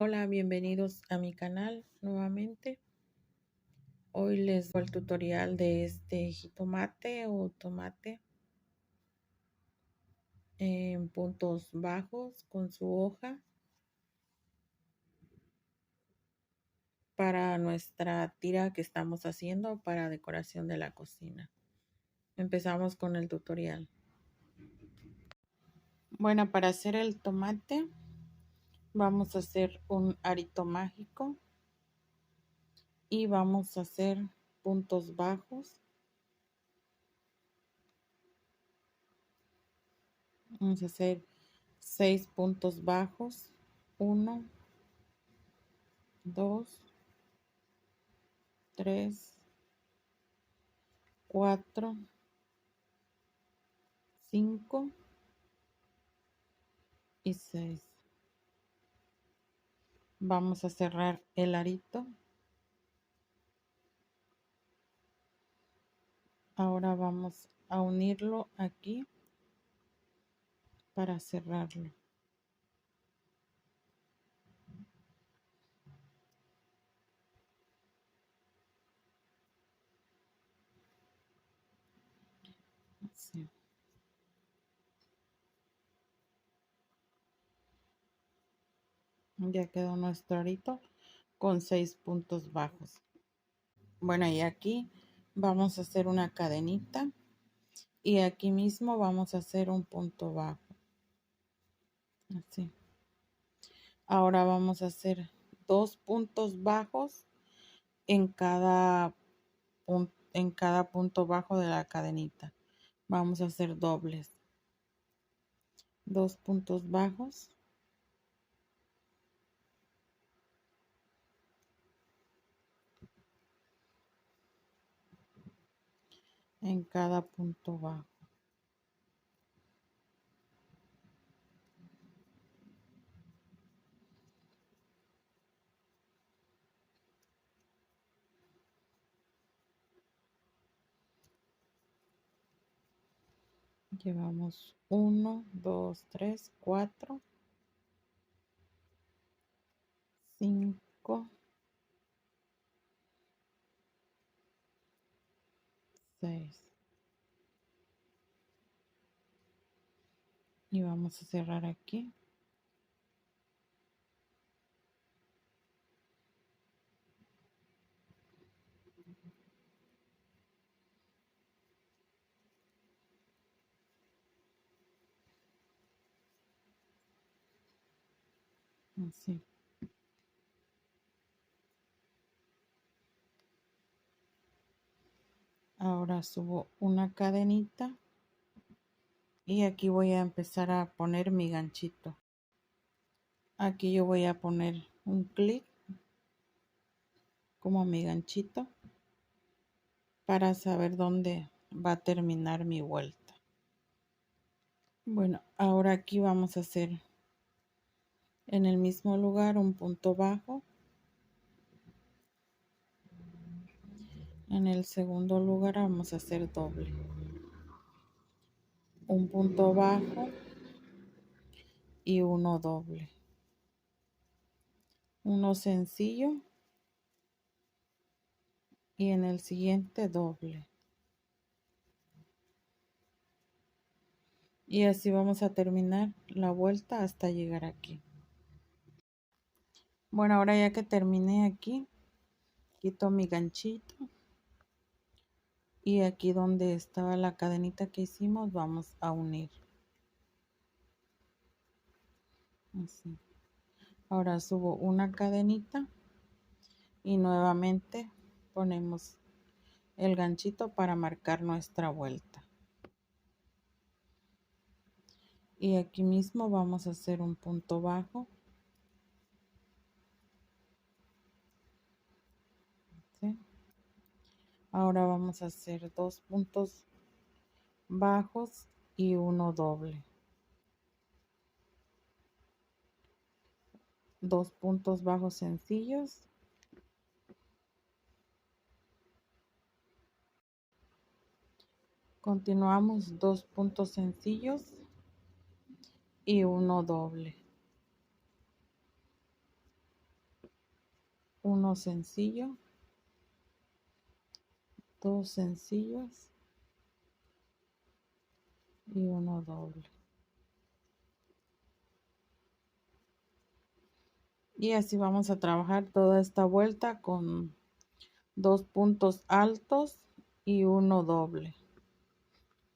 Hola, bienvenidos a mi canal nuevamente. Hoy les doy el tutorial de este jitomate o tomate en puntos bajos con su hoja para nuestra tira que estamos haciendo para decoración de la cocina. Empezamos con el tutorial. Bueno, para hacer el tomate vamos a hacer un arito mágico y vamos a hacer puntos bajos. Vamos a hacer 6 puntos bajos. 1, 2, 3, 4, 5 y 6. Vamos a cerrar el arito. Ahora vamos a unirlo aquí para cerrarlo. Así. Ya quedó nuestro arito con 6 puntos bajos. Bueno, y aquí vamos a hacer una cadenita y aquí mismo vamos a hacer un punto bajo. Así. Ahora vamos a hacer 2 puntos bajos en cada punto bajo de la cadenita. Vamos a hacer dobles. 2 puntos bajos en cada punto bajo. Llevamos 1, 2, 3, 4, 5, 6. Y vamos a cerrar aquí. Así. Ahora subo una cadenita y aquí voy a empezar a poner mi ganchito. Aquí yo voy a poner un clic como mi ganchito para saber dónde va a terminar mi vuelta. Bueno, ahora aquí vamos a hacer en el mismo lugar un punto bajo. En el segundo lugar vamos a hacer doble. Un punto bajo y uno doble. Uno sencillo y en el siguiente doble. Y así vamos a terminar la vuelta hasta llegar aquí. Bueno, ahora ya que terminé aquí, quito mi ganchito. Y aquí donde estaba la cadenita que hicimos, vamos a unir. Así. Ahora subo una cadenita y nuevamente ponemos el ganchito para marcar nuestra vuelta. Y aquí mismo vamos a hacer un punto bajo. ¿Sí? Ahora vamos a hacer 2 puntos bajos y uno doble. 2 puntos bajos sencillos. Continuamos 2 puntos sencillos y uno doble. uno sencillo, dos sencillos y uno doble. Y así vamos a trabajar toda esta vuelta con 2 puntos altos y uno doble.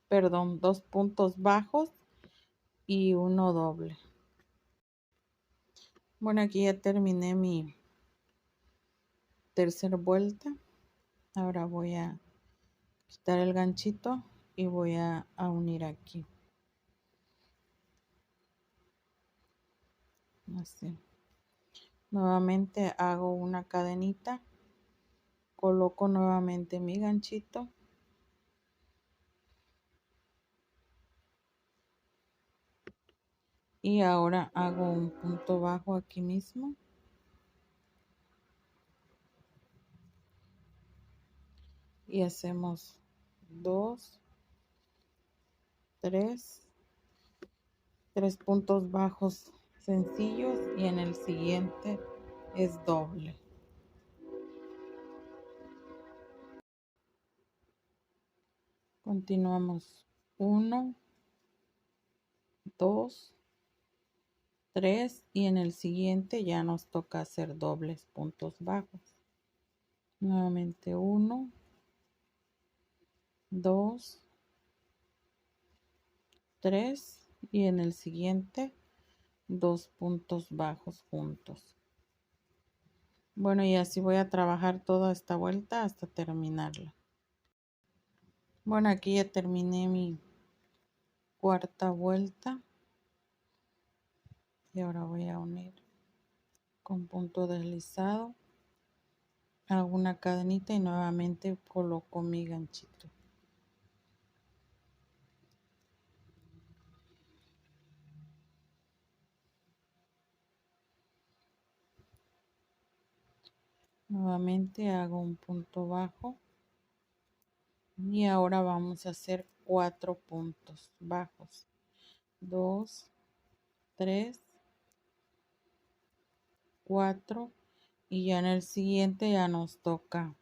Perdón, 2 puntos bajos y uno doble. Bueno, aquí ya terminé mi tercera vuelta. Ahora voy a quitar el ganchito y voy a unir aquí. Así. Nuevamente hago una cadenita, coloco nuevamente mi ganchito y ahora hago un punto bajo aquí mismo y hacemos 2, 3 puntos bajos sencillos y en el siguiente es doble. Continuamos 1, 2, 3 y en el siguiente ya nos toca hacer dobles puntos bajos. Nuevamente 1, 2, 3 y en el siguiente 2 puntos bajos juntos. Bueno, y así voy a trabajar toda esta vuelta hasta terminarla. Bueno, aquí ya terminé mi cuarta vuelta y ahora voy a unir con punto deslizado, hago una cadenita y nuevamente coloco mi ganchito. Nuevamente hago un punto bajo y ahora vamos a hacer 4 puntos bajos. 2, 3, 4 y ya en el siguiente ya nos toca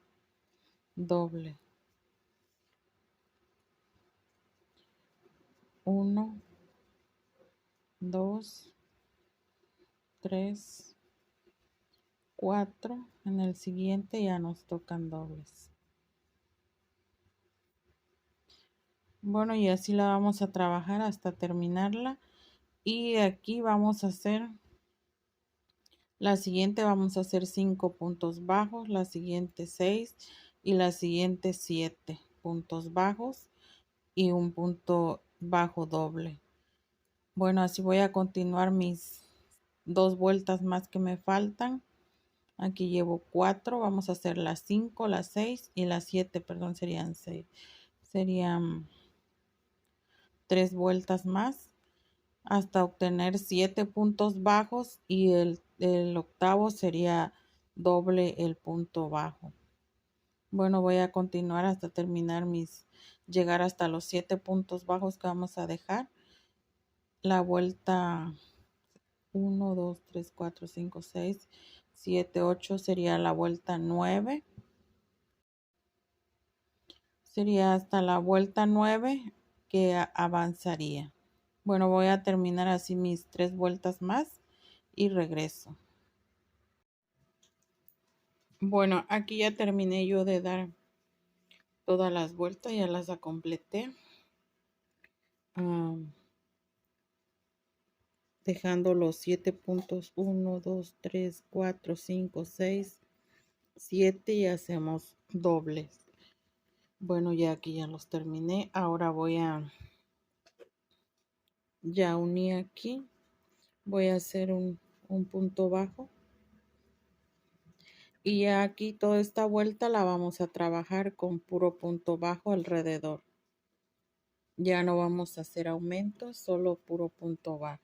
doble. 1, 2, 3, 4. En el siguiente ya nos tocan dobles. Bueno, y así la vamos a trabajar hasta terminarla. Y aquí vamos a hacer la siguiente, vamos a hacer 5 puntos bajos, la siguiente 6 y la siguiente 7 puntos bajos y un punto bajo doble. Bueno, así voy a continuar mis 2 vueltas más que me faltan. Aquí llevo 4, vamos a hacer las 5, las 6 y las 7, perdón, serían 6. Serían 3 vueltas más hasta obtener 7 puntos bajos y el octavo sería doble el punto bajo. Bueno, voy a continuar hasta terminar llegar hasta los 7 puntos bajos que vamos a dejar. La vuelta 1, 2, 3, 4, 5, 6, 7, 8 sería la vuelta 9. Sería hasta la vuelta 9 que avanzaría. Bueno, voy a terminar así mis 3 vueltas más y regreso. Bueno, aquí ya terminé yo de dar todas las vueltas, ya las completé. Dejando los 7 puntos 1, 2, 3, 4, 5, 6, 7 y hacemos dobles. Bueno, ya aquí ya los terminé. Ahora voy a, ya uní aquí. Voy a hacer un punto bajo. Y ya aquí toda esta vuelta la vamos a trabajar con puro punto bajo alrededor. Ya no vamos a hacer aumentos, solo puro punto bajo.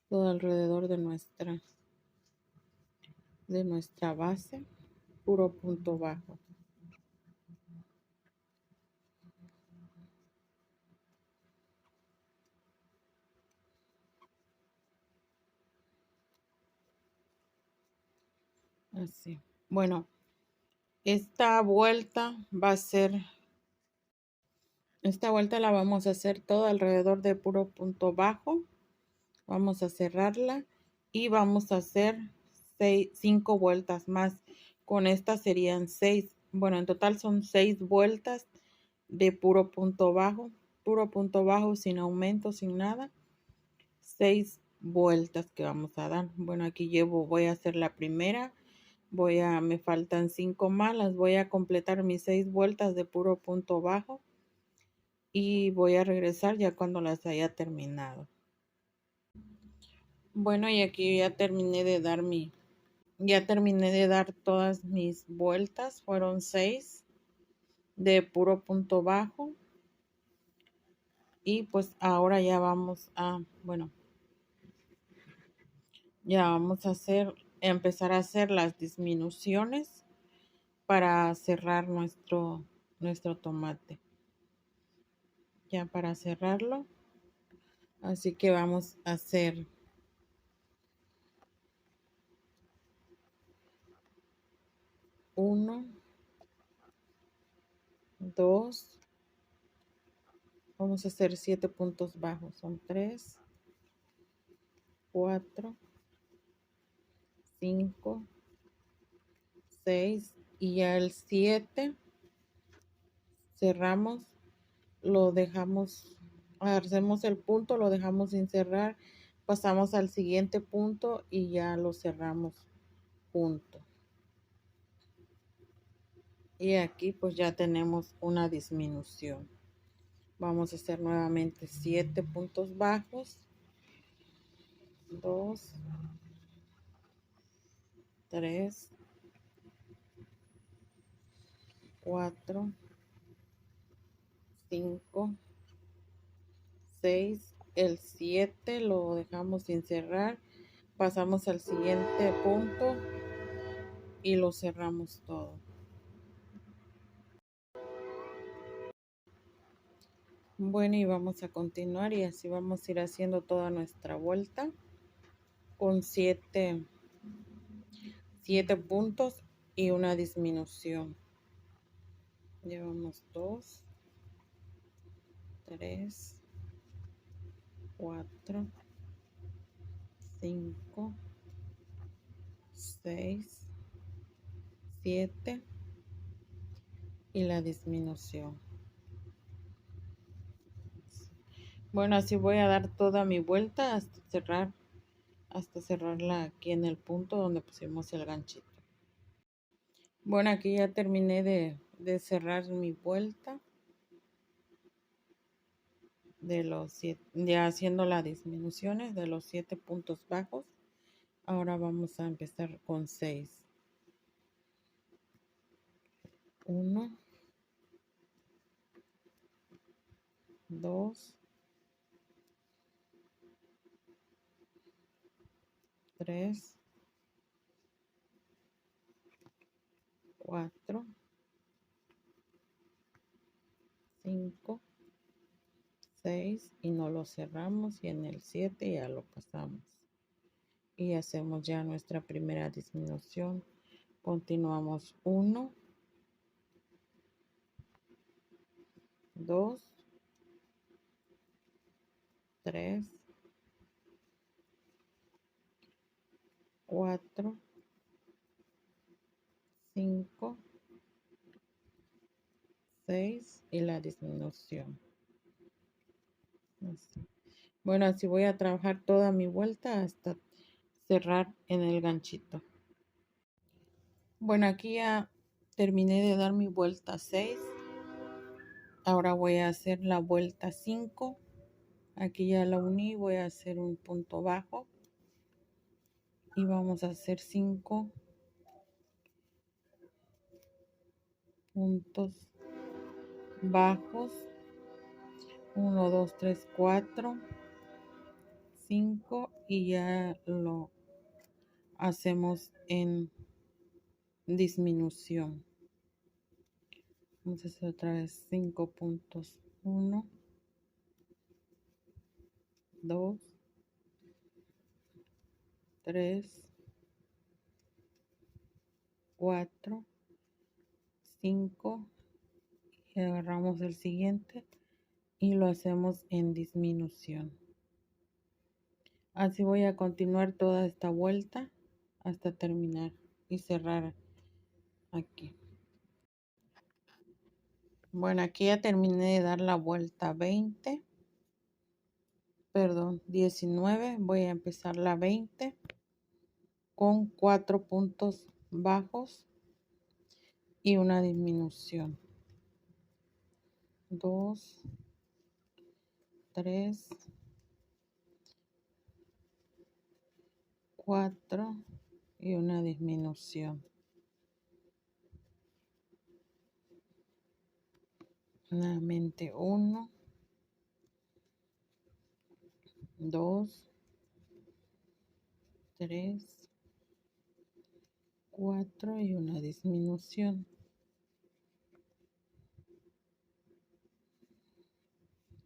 Todo alrededor de nuestra base, puro punto bajo. Así. Bueno, esta vuelta va a ser, esta vuelta la vamos a hacer todo alrededor de puro punto bajo. Vamos a cerrarla y vamos a hacer 5 vueltas más. Con esta serían 6. Bueno, en total son 6 vueltas de puro punto bajo sin aumento, sin nada. 6 vueltas que vamos a dar. Bueno, aquí voy a hacer la primera. Me faltan 5 más, las voy a completar mis 6 vueltas de puro punto bajo y voy a regresar ya cuando las haya terminado. Bueno, y aquí ya terminé de dar todas mis vueltas, fueron 6 de puro punto bajo. Y pues ahora ya vamos a, bueno, ya vamos a empezar a hacer las disminuciones para cerrar nuestro tomate. Ya para cerrarlo. Así que vamos a hacer 1, 2, vamos a hacer 7 puntos bajos. Son 3, 4, 5, 6 y ya el 7 cerramos, lo dejamos, hacemos el punto, lo dejamos sin cerrar, pasamos al siguiente punto y ya lo cerramos junto. Y aquí pues ya tenemos una disminución. Vamos a hacer nuevamente 7 puntos bajos. 2, 3, 4, 5, 6, el 7 lo dejamos sin cerrar, pasamos al siguiente punto y lo cerramos todo. Bueno, y vamos a continuar y así vamos a ir haciendo toda nuestra vuelta con 7 puntos y una disminución. Llevamos 2, 3, 4, 5, 6, 7 y la disminución. Bueno, así voy a dar toda mi vuelta hasta cerrarla aquí en el punto donde pusimos el ganchito. Bueno, aquí ya terminé de cerrar mi vuelta ya haciendo las disminuciones de los 7 puntos bajos. Ahora vamos a empezar con 6. 1, 2, 3, 4, 5, 6 y no lo cerramos y en el 7 ya lo pasamos. Y hacemos ya nuestra primera disminución. Continuamos 1, 2, 3, 4, 5, 6 y la disminución. Así. Bueno, así voy a trabajar toda mi vuelta hasta cerrar en el ganchito. Bueno, aquí ya terminé de dar mi vuelta 6. Ahora voy a hacer la vuelta 5. Aquí ya la uní, voy a hacer un punto bajo. Y vamos a hacer 5 puntos bajos. 1, 2, 3, 4, 5 y ya lo hacemos en disminución. Vamos a hacer otra vez 5 puntos. 1, 2, 3, 4, 5 y agarramos el siguiente y lo hacemos en disminución. Así voy a continuar toda esta vuelta hasta terminar y cerrar aquí. Bueno, aquí ya terminé de dar la vuelta 20, perdón, 19. Voy a empezar la 20 con 4 puntos bajos y una disminución. 2, 3, 4 y una disminución. Nuevamente 1, 2, 3, 4 y una disminución.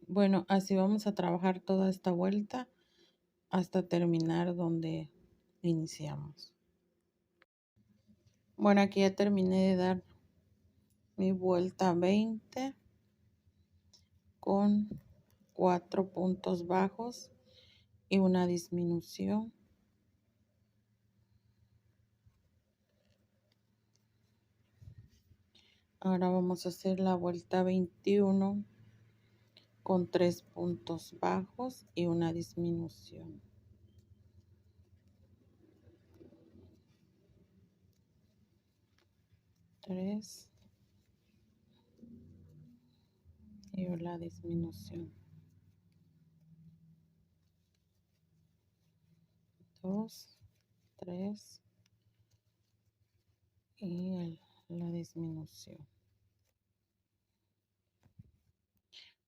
Bueno, así vamos a trabajar toda esta vuelta hasta terminar donde iniciamos. Bueno, aquí ya terminé de dar mi vuelta 20 con 4 puntos bajos y una disminución. Ahora vamos a hacer la vuelta 21 con 3 puntos bajos y una disminución. 3 y la disminución. 2, 3 y la disminución.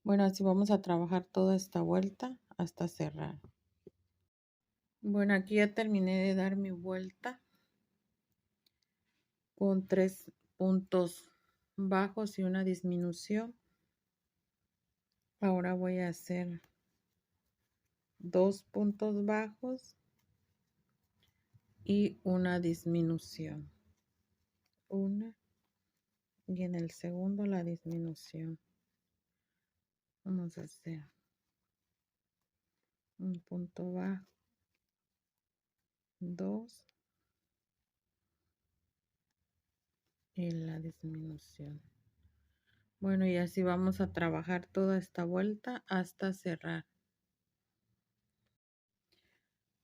Bueno, así vamos a trabajar toda esta vuelta hasta cerrar. Bueno, aquí ya terminé de dar mi vuelta con 3 puntos bajos y una disminución. Ahora voy a hacer 2 puntos bajos y una disminución. Una y en el segundo la disminución. Vamos a hacer un punto bajo, 2 y la disminución. Bueno, y así vamos a trabajar toda esta vuelta hasta cerrar.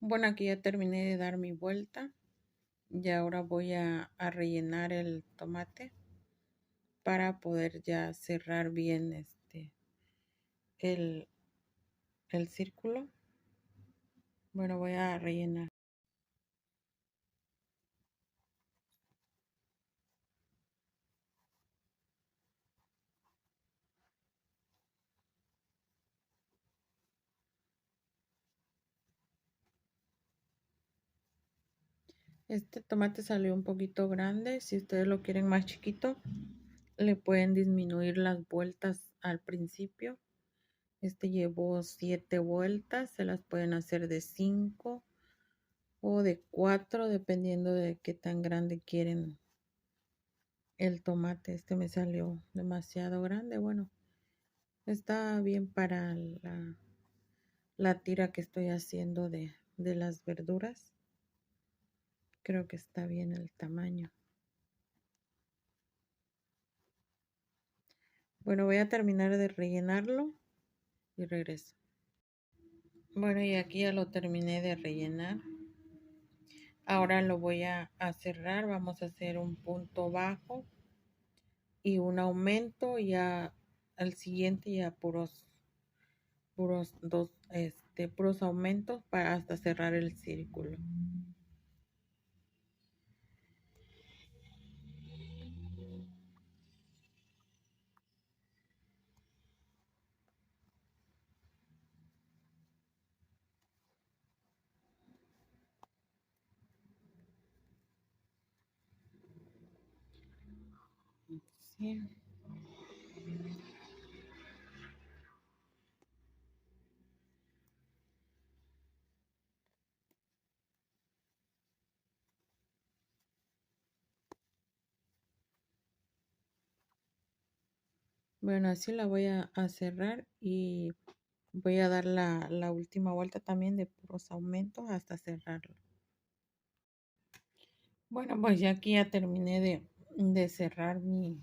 Bueno, aquí ya terminé de dar mi vuelta y ahora voy a rellenar el tomate para poder ya cerrar bien el círculo. Bueno, voy a rellenar. Este tomate salió un poquito grande. Si ustedes lo quieren más chiquito, le pueden disminuir las vueltas al principio. Este llevó 7 vueltas. Se las pueden hacer de 5 o de 4, dependiendo de qué tan grande quieren el tomate. Este me salió demasiado grande. Bueno, está bien para la tira que estoy haciendo de las verduras. Creo que está bien el tamaño. Bueno, voy a terminar de rellenarlo y regreso. Bueno, y aquí ya lo terminé de rellenar. Ahora lo voy a cerrar. Vamos a hacer un punto bajo y un aumento. Ya al siguiente ya puros puros aumentos para hasta cerrar el círculo. Sí. Bueno, así la voy a cerrar y voy a dar la última vuelta también de puros aumentos hasta cerrarlo. Bueno, pues ya aquí ya terminé de cerrar mi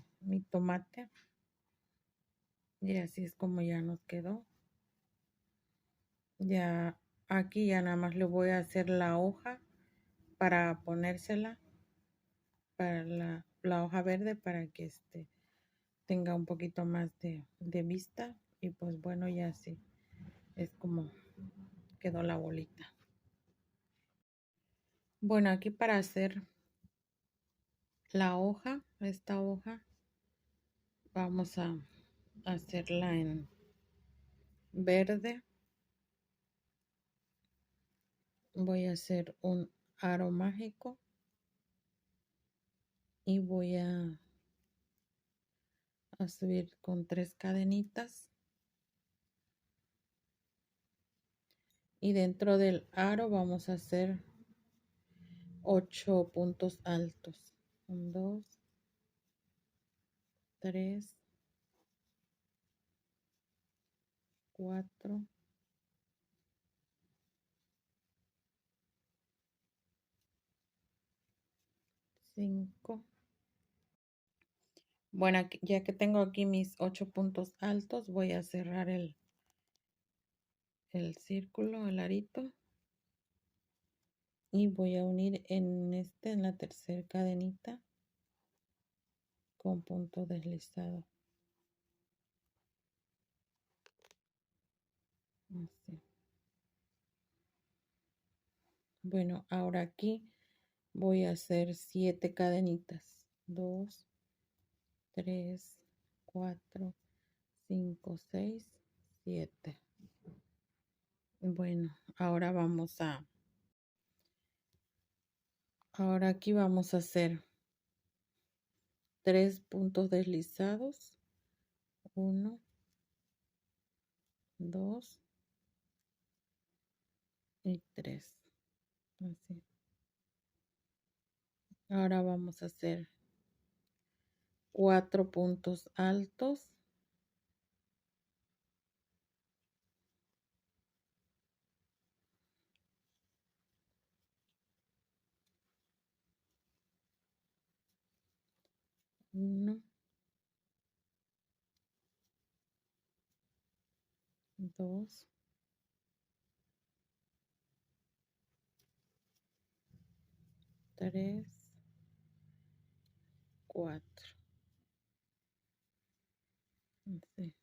tomate. Y así es como ya nos quedó. Ya aquí ya nada más le voy a hacer la hoja para ponérsela, para la hoja verde para que tenga un poquito más de vista. Y pues bueno, ya así es como quedó la bolita. Bueno, aquí para hacer la hoja, esta hoja, vamos a hacerla en verde. Voy a hacer un aro mágico y voy a subir con 3 cadenitas. Y dentro del aro vamos a hacer 8 puntos altos. 1, 2, 3, 4, 5. Bueno, ya que tengo aquí mis 8 puntos altos, voy a cerrar el círculo, el arito. Y voy a unir en la tercera cadenita con punto deslizado. Así. Bueno, ahora aquí voy a hacer 7 cadenitas. 2, 3, 4, 5, 6, 7. Bueno, ahora aquí vamos a hacer 3 puntos deslizados. 1, 2 y 3. Así. Ahora vamos a hacer 4 puntos altos. 1, 2, 3, 4. Así.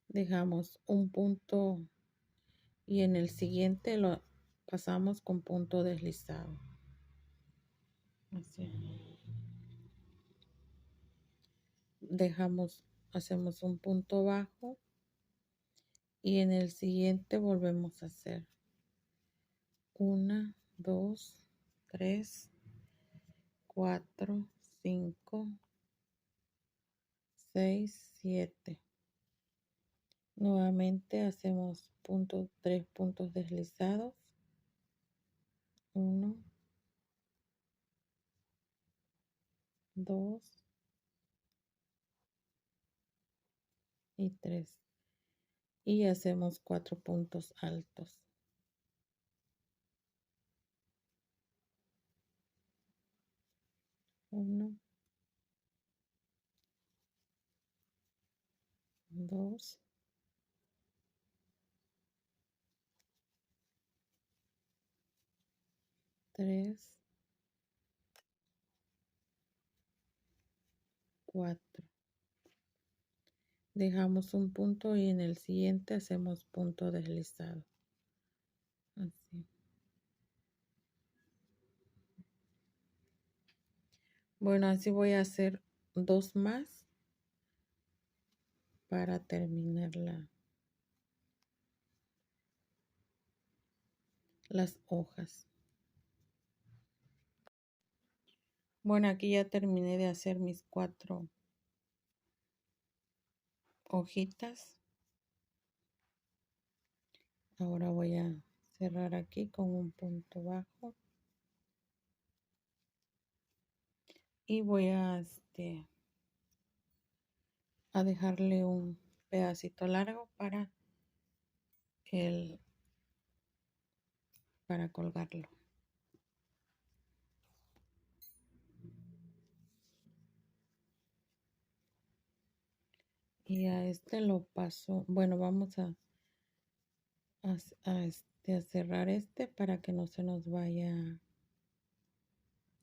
Dejamos un punto y en el siguiente lo pasamos con punto deslizado. Así. Hacemos un punto bajo y en el siguiente volvemos a hacer 1, 2, 3, 4, 5, 6, 7. Nuevamente hacemos 3 puntos deslizados. 1, 2 y 3. Y hacemos 4 puntos altos. 1, 2, 3, 4. Dejamos un punto y en el siguiente hacemos punto deslizado. Así. Bueno, así voy a hacer 2 más para terminar las hojas. Bueno, aquí ya terminé de hacer mis 4 hojitas. Ahora voy a cerrar aquí con un punto bajo. Y voy a a dejarle un pedacito largo para colgarlo. Y a este lo paso, bueno, vamos a cerrar este para que no se nos vaya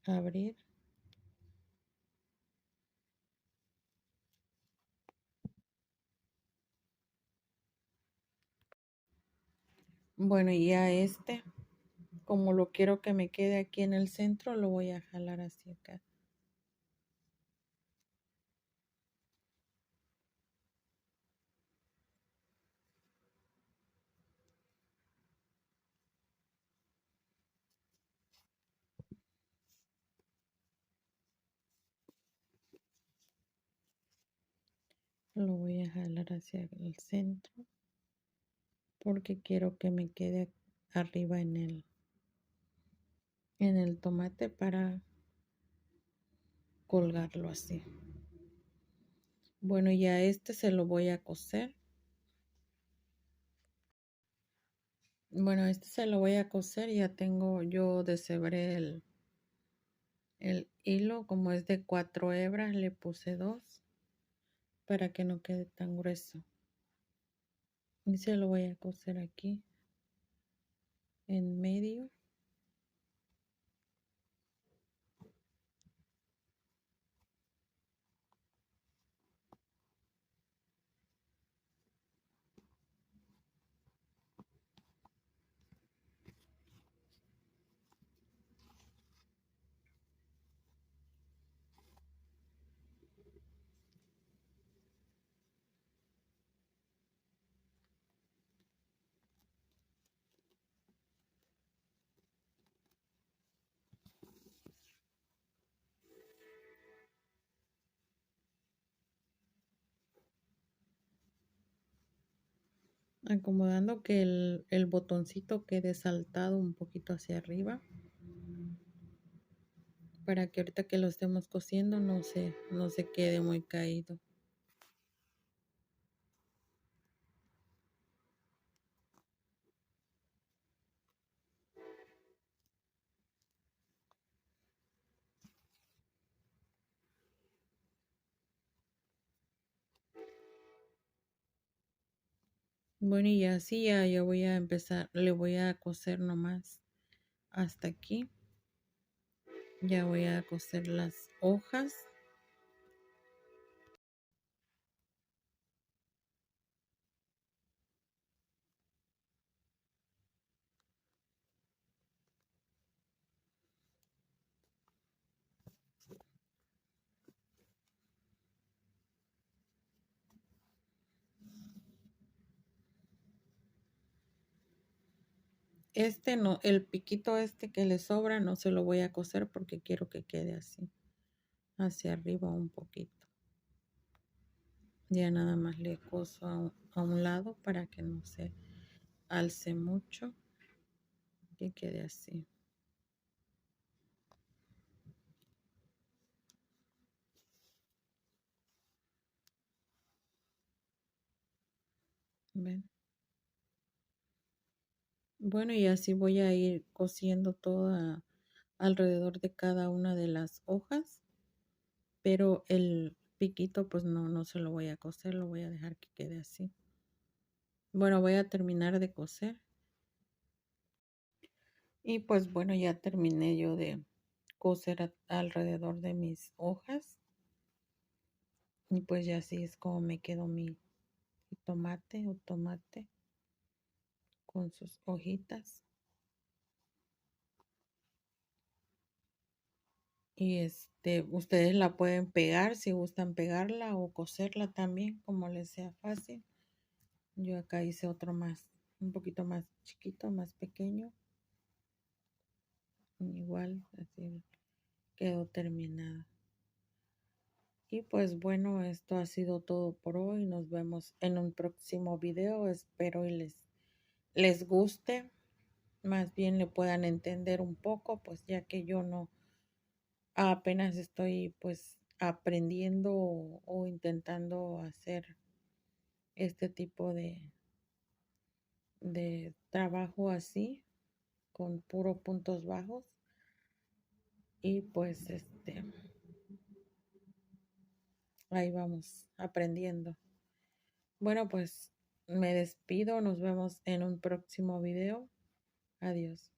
a abrir. Bueno, y a este, como lo quiero que me quede aquí en el centro, lo voy a jalar hacia acá. Lo voy a jalar hacia el centro porque quiero que me quede arriba en el tomate para colgarlo así. Bueno, ya este se lo voy a coser. Bueno, este se lo voy a coser. Ya tengo, yo deshebré el hilo. Como es de 4 hebras, le puse 2 para que no quede tan grueso. Y se lo voy a coser aquí en medio. Acomodando que el botoncito quede saltado un poquito hacia arriba, para que ahorita que lo estemos cosiendo no se quede muy caído. Bueno, y así ya voy a empezar, le voy a coser nomás hasta aquí. Ya voy a coser las hojas. Este no, el piquito este que le sobra no se lo voy a coser porque quiero que quede así, hacia arriba un poquito. Ya nada más le coso a un lado para que no se alce mucho, que quede así. ¿Ven? Bueno, y así voy a ir cosiendo toda alrededor de cada una de las hojas, pero el piquito pues no se lo voy a coser, lo voy a dejar que quede así. Bueno, voy a terminar de coser. Y pues bueno, ya terminé yo de coser alrededor de mis hojas. Y pues ya así es como me quedó mi tomate o tomate con sus hojitas. Y ustedes la pueden pegar si gustan pegarla o coserla también, como les sea fácil. Yo acá hice otro más, un poquito más chiquito, más pequeño. Igual, así quedó terminada. Y pues bueno, esto ha sido todo por hoy. Nos vemos en un próximo video. Espero y les guste. Más bien le puedan entender un poco, pues ya que yo no apenas estoy pues aprendiendo o intentando hacer este tipo de trabajo así, con puro puntos bajos. Y pues ahí vamos aprendiendo. Bueno, pues me despido, nos vemos en un próximo video. Adiós.